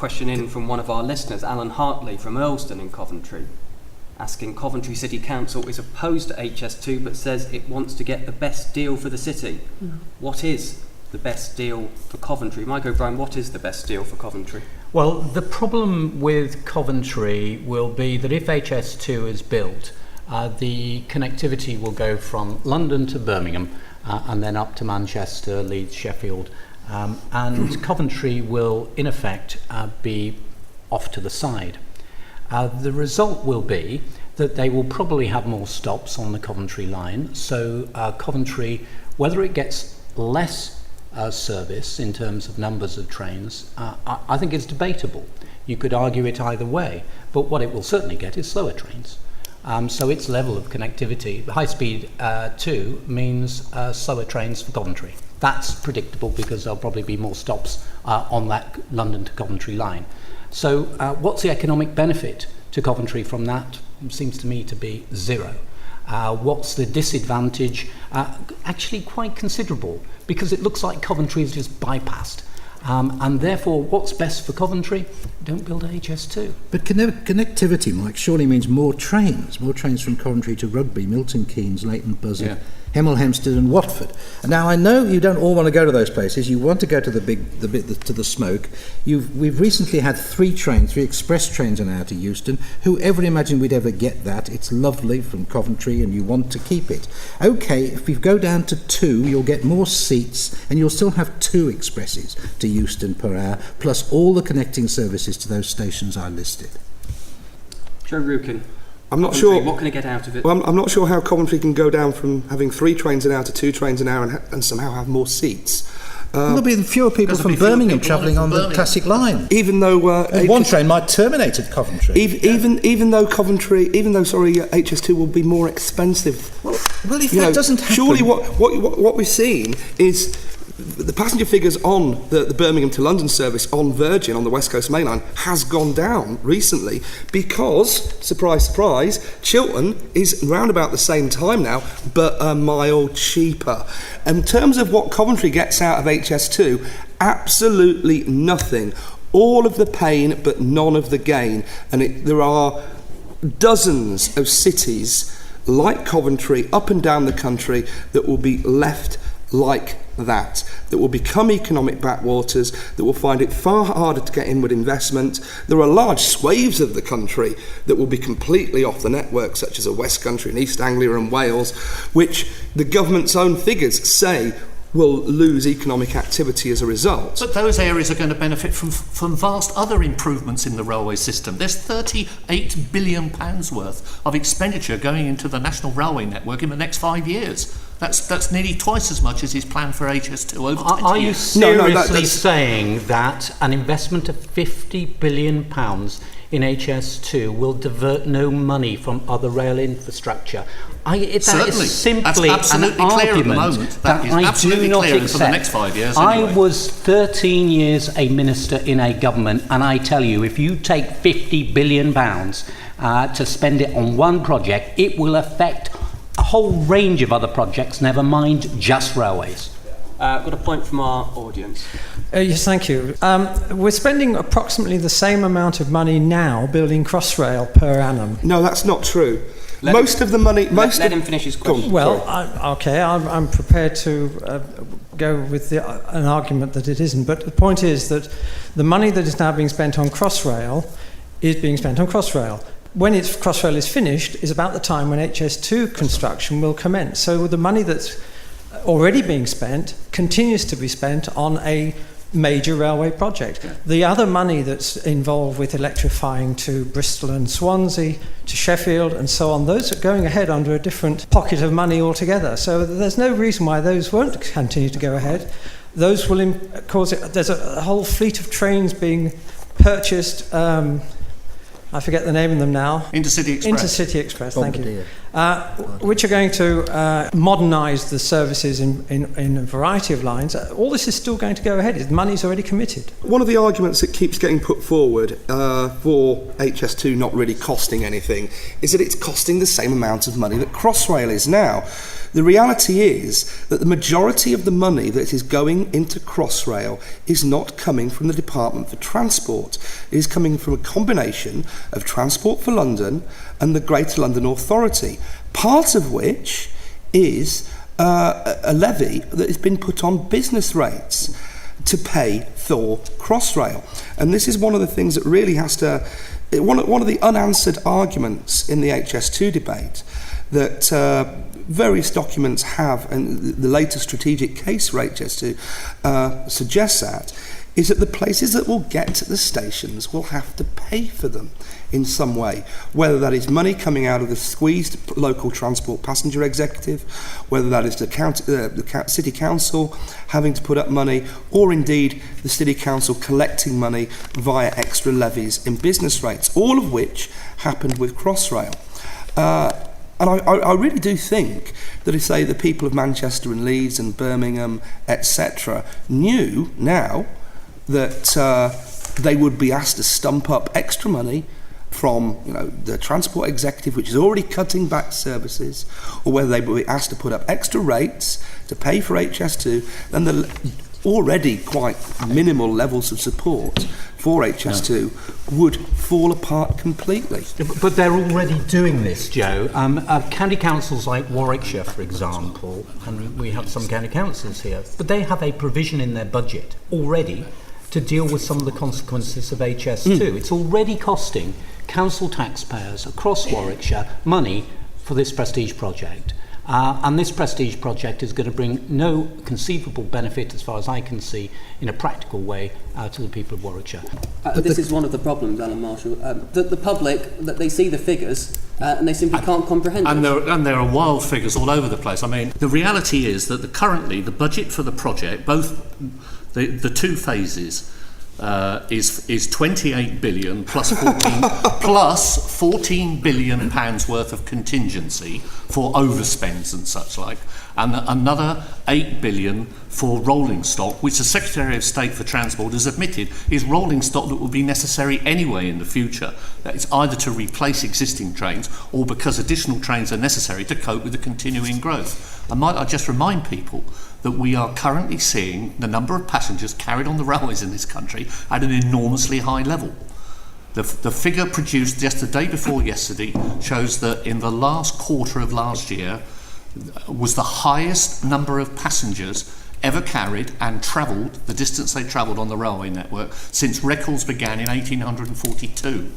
question in from one of our listeners, Alan Hartley from Earlston in Coventry, asking Coventry City Council is opposed to HS2 but says it wants to get the best deal for the city. What is the best deal for Coventry? Mike O'Brien, what is the best deal for Coventry? Well, the problem with Coventry will be that if HS2 is built, the connectivity will go from London to Birmingham and then up to Manchester, Leeds, Sheffield, and Coventry will in effect be off to the side. The result will be that they will probably have more stops on the Coventry line, so Coventry, whether it gets less service in terms of numbers of trains, I think it's debatable. You could argue it either way, but what it will certainly get is slower trains. So its level of connectivity, high speed 2 means slower trains for Coventry. That's predictable because there'll probably be more stops on that London to Coventry line. So what's the economic benefit to Coventry from that? It seems to me to be zero. What's the disadvantage? Actually quite considerable, because it looks like Coventry is just bypassed. And therefore, what's best for Coventry? Don't build HS2. But connectivity, Mike, surely means more trains from Coventry to Rugby, Milton Keynes, Leighton Buzzard, Hemel Hempstead and Watford. Now, I know you don't all want to go to those places. You want to go to the bit to the smoke. We've recently had 3 express trains on out to Euston. Whoever imagined we'd ever get that? It's lovely from Coventry and you want to keep it. OK, if we go down to 2, you'll get more seats and you'll still have 2 expresses to Euston per hour, plus all the connecting services to those stations I listed. Joe Rukin. I'm not sure. What can it get out of it? Well, I'm not sure how Coventry can go down from having 3 trains an hour to 2 trains an hour and somehow have more seats. There'll be fewer people from Birmingham travelling on the classic line. Even though one train might terminate at Coventry. Even though HS2 will be more expensive. Well, if that doesn't happen, surely what we've seen is the passenger figures on the Birmingham to London service on Virgin, on the West Coast Main Line, has gone down recently because, surprise, surprise, Chiltern is round about the same time now, but a mile cheaper. In terms of what Coventry gets out of HS2, absolutely nothing. All of the pain, but none of the gain. And there are dozens of cities like Coventry up and down the country that will be left like that will become economic backwaters, that will find it far harder to get inward investment. There are large swathes of the country that will be completely off the network, such as the West Country and East Anglia and Wales, which the government's own figures say will lose economic activity as a result. But those areas are going to benefit from vast other improvements in the railway system. There's £38 billion worth of expenditure going into the national railway network in the next 5 years. That's nearly twice as much as is planned for HS2 over 20 years. Are you seriously saying that an investment of £50 billion in HS2 will divert no money from other rail infrastructure? That is simply an argument that I do not accept. For the next 5 years, anyway. I was 13 years a minister in a government, and I tell you, if you take £50 billion to spend it on one project, it will affect a whole range of other projects, never mind just railways. Got a point from our audience. Yes, thank you. We're spending approximately the same amount of money now building Crossrail per annum. No, that's not true. Let him finish his question. Well, I'm prepared to go with an argument that it isn't. But the point is that the money that is now being spent on Crossrail is being spent on Crossrail. When Crossrail is finished is about the time when HS2 construction will commence. So the money that's already being spent continues to be spent on a major railway project. The other money that's involved with electrifying to Bristol and Swansea, to Sheffield and so on, those are going ahead under a different pocket of money altogether. So there's no reason why those won't continue to go ahead. Those will cause it. There's a whole fleet of trains being purchased. I forget the name of them now. Intercity Express, thank you. Which are going to modernise the services in a variety of lines. All this is still going to go ahead. The money's already committed. One of the arguments that keeps getting put forward for HS2 not really costing anything is that it's costing the same amount of money that Crossrail is now. The reality is that the majority of the money that is going into Crossrail is not coming from the Department for Transport. It is coming from a combination of Transport for London and the Greater London Authority, part of which is a levy that has been put on business rates to pay for Crossrail. And this is one of the things that really has to... One of the unanswered arguments in the HS2 debate that various documents have, and the latest strategic case for HS2 suggests that, is that the places that will get to the stations will have to pay for them in some way, whether that is money coming out of the squeezed local transport passenger executive, whether that is the city council having to put up money, or indeed the city council collecting money via extra levies in business rates, all of which happened with Crossrail. And I really do think that if, say, the people of Manchester and Leeds and Birmingham, etc., knew now that they would be asked to stump up extra money from, you know, the transport executive, which is already cutting back services, or whether they would be asked to put up extra rates to pay for HS2, then the already quite minimal levels of support for HS2 would fall apart completely. But they're already doing this, Joe. County councils like Warwickshire, for example, and we have some county councils here, but they have a provision in their budget already to deal with some of the consequences of HS2. It's already costing council taxpayers across Warwickshire money for this prestige project. And this prestige project is going to bring no conceivable benefit, as far as I can see, in a practical way to the people of Warwickshire. This is one of the problems, Alan Marshall. The public, that they see the figures and they simply can't comprehend it. And there are wild figures all over the place. I mean, the reality is that currently the budget for the project, both the two phases, is 28 billion plus 14 billion pounds worth of contingency for overspends and such like, and another 8 billion for rolling stock, which the Secretary of State for Transport has admitted is rolling stock that will be necessary anyway in the future. That it's either to replace existing trains or because additional trains are necessary to cope with the continuing growth. And might I just remind people that we are currently seeing the number of passengers carried on the railways in this country at an enormously high level. The figure produced just the day before yesterday shows that in the last quarter of last year was the highest number of passengers ever carried and travelled, the distance they travelled on the railway network, since records began in 1842.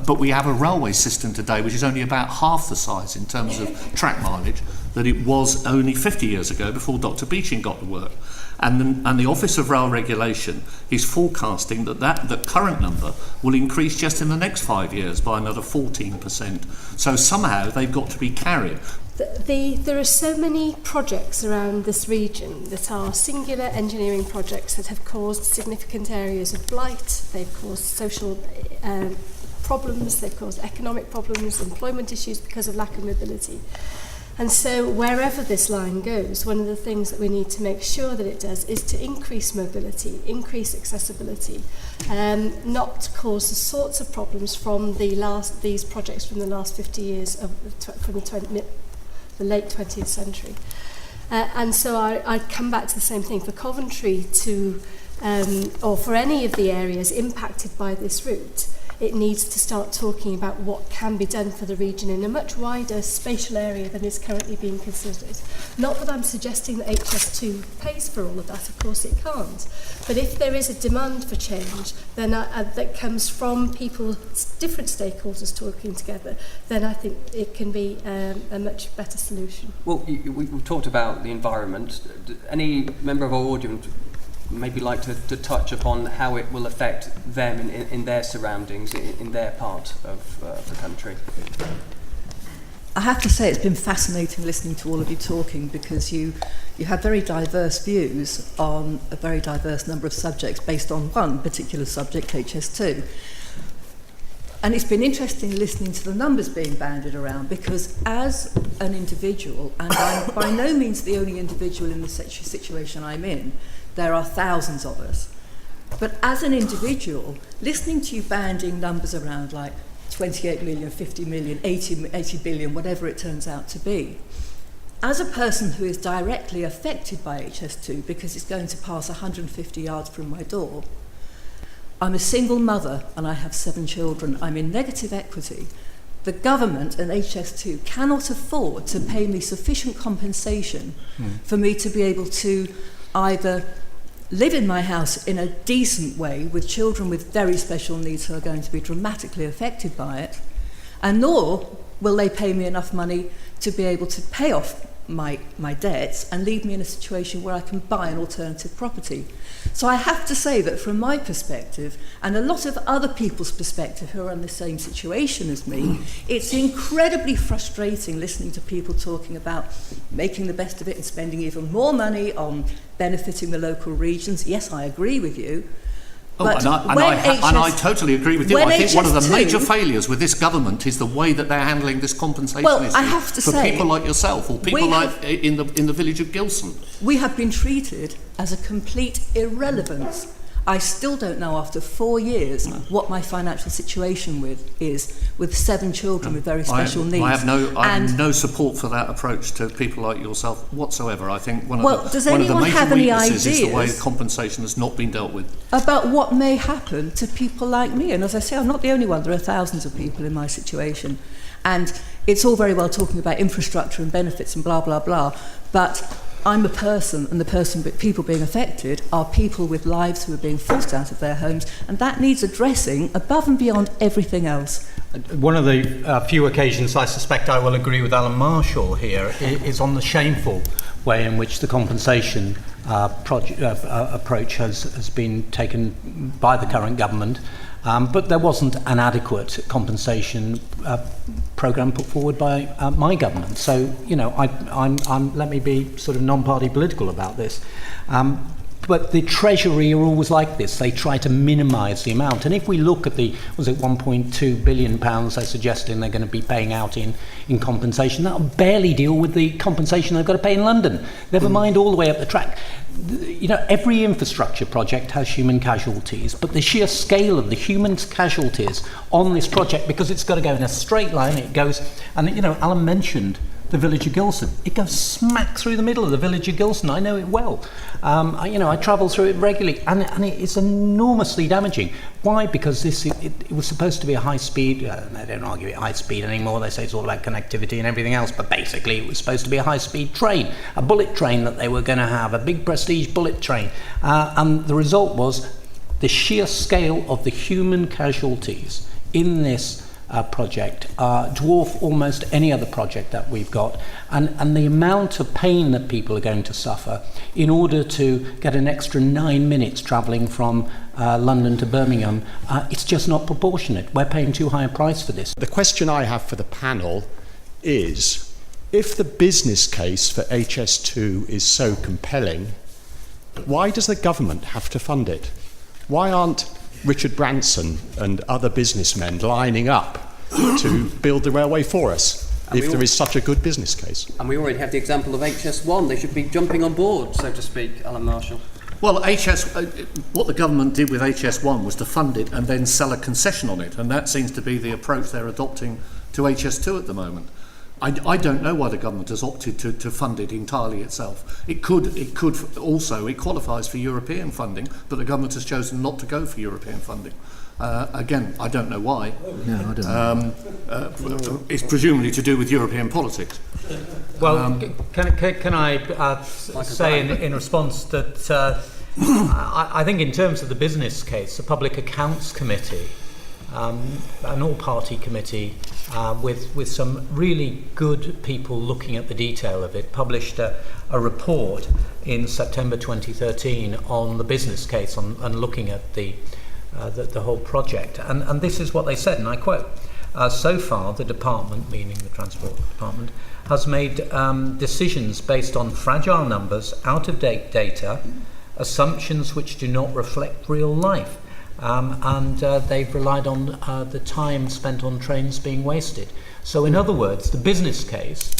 But we have a railway system today which is only about half the size in terms of track mileage that it was only 50 years ago before Dr. Beeching got to work. And the Office of Rail Regulation is forecasting that current number will increase just in the next 5 years by another 14%. So somehow they've got to be carried. There are so many projects around this region that are singular engineering projects that have caused significant areas of blight, they've caused social problems, they've caused economic problems, employment issues because of lack of mobility. And so wherever this line goes, one of the things that we need to make sure that it does is to increase mobility, increase accessibility, not cause the sorts of problems from these projects from the last 50 years from the late 20th century. And so I come back to the same thing. For Coventry to, or for any of the areas impacted by this route, it needs to start talking about what can be done for the region in a much wider spatial area than is currently being considered. Not that I'm suggesting that HS2 pays for all of that, of course it can't. But if there is a demand for change then that comes from people, different stakeholders talking together, then I think it can be a much better solution. Well, we've talked about the environment. Any member of our audience maybe like to touch upon how it will affect them in their surroundings, in their part of the country? I have to say it's been fascinating listening to all of you talking, because you have very diverse views on a very diverse number of subjects based on one particular subject, HS2. And it's been interesting listening to the numbers being bandied around, because as an individual, and I'm by no means the only individual in the situation I'm in, there are thousands of us. But as an individual, listening to you banding numbers around like 28 million, 50 million, 80 billion, whatever it turns out to be, as a person who is directly affected by HS2 because it's going to pass 150 yards from my door, I'm a single mother and I have 7 children. I'm in negative equity. The government and HS2 cannot afford to pay me sufficient compensation for me to be able to either live in my house in a decent way with children with very special needs who are going to be dramatically affected by it, and nor will they pay me enough money to be able to pay off my debts and leave me in a situation where I can buy an alternative property. So I have to say that from my perspective, and a lot of other people's perspective who are in the same situation as me, it's incredibly frustrating listening to people talking about making the best of it and spending even more money on benefiting the local regions. Yes, I agree with you. But I totally agree with you. I think one of the major failures with this government is the way that they're handling this compensation issue I have to for say, people like yourself or people like in the village of Gilson. We have been treated as a complete irrelevance. I still don't know after 4 years what my financial situation is with 7 children with very special needs. I have no support for that approach to people like yourself whatsoever. I think one of the major weaknesses is the way compensation has not been dealt with. About what may happen to people like me. And as I say, I'm not the only one. There are thousands of people in my situation. And it's all very well talking about infrastructure and benefits and blah, blah, blah. But I'm a person, and people being affected are people with lives who are being forced out of their homes, and that needs addressing above and beyond everything else. One of the few occasions I suspect I will agree with Alan Marshall here is on the shameful way in which the compensation approach has been taken by the current government. But there wasn't an adequate compensation programme put forward by my government. So, I'm let me be sort of non-party political about this. But the Treasury are always like this. They try to minimise the amount. And if we look at the, £1.2 billion they're suggesting they're going to be paying out in compensation, that'll barely deal with the compensation they've got to pay in London. Never mind all the way up the track. Every infrastructure project has human casualties, but the sheer scale of the human casualties on this project, because it's got to go in a straight line, it goes, and Alan mentioned the village of Gilson. It goes smack through the middle of the village of Gilson. I know it well. I travel through it regularly, and it's enormously damaging. Why? Because it was supposed to be a high speed. They don't argue it high speed anymore. They say it's all about connectivity and everything else. But basically, it was supposed to be a high speed train, a bullet train that they were going to have, a big prestige bullet train. And the result was the sheer scale of the human casualties in this project dwarf almost any other project that we've got, and the amount of pain that people are going to suffer in order to get an extra 9 minutes travelling from London to Birmingham, it's just not proportionate. We're paying too high a price for this. The question I have for the panel is, if the business case for HS2 is so compelling, why does the government have to fund it? Why aren't Richard Branson and other businessmen lining up to build the railway for us if there is such a good business case? And we already have the example of HS1. They should be jumping on board, so to speak, Alan Marshall. Well, what the government did with HS1 was to fund it and then sell a concession on it, and that seems to be the approach they're adopting to HS2 at the moment. I don't know why the government has opted to fund it entirely itself. It could also, it qualifies for European funding, but the government has chosen not to go for European funding. Again, I don't know why. No, I don't know. It's presumably to do with European politics. Well, can I say in response that I think in terms of the business case, the Public Accounts Committee, an all-party committee with some really good people looking at the detail of it, published a report in September 2013 on the business case and looking at the whole project. And this is what they said, and I quote, so far the department, meaning the Transport Department, has made decisions based on fragile numbers, out-of-date data, assumptions which do not reflect real life. And they've relied on the time spent on trains being wasted. So in other words, the business case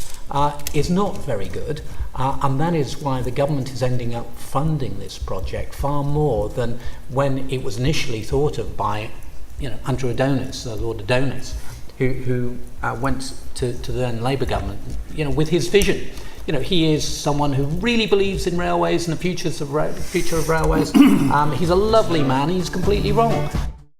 is not very good, and that is why the government is ending up funding this project far more than when it was initially thought of by Andrew Adonis, Lord Adonis, who went to the then Labour government with his vision. he is someone who really believes in railways and the future of railways. He's a lovely man. He's completely wrong.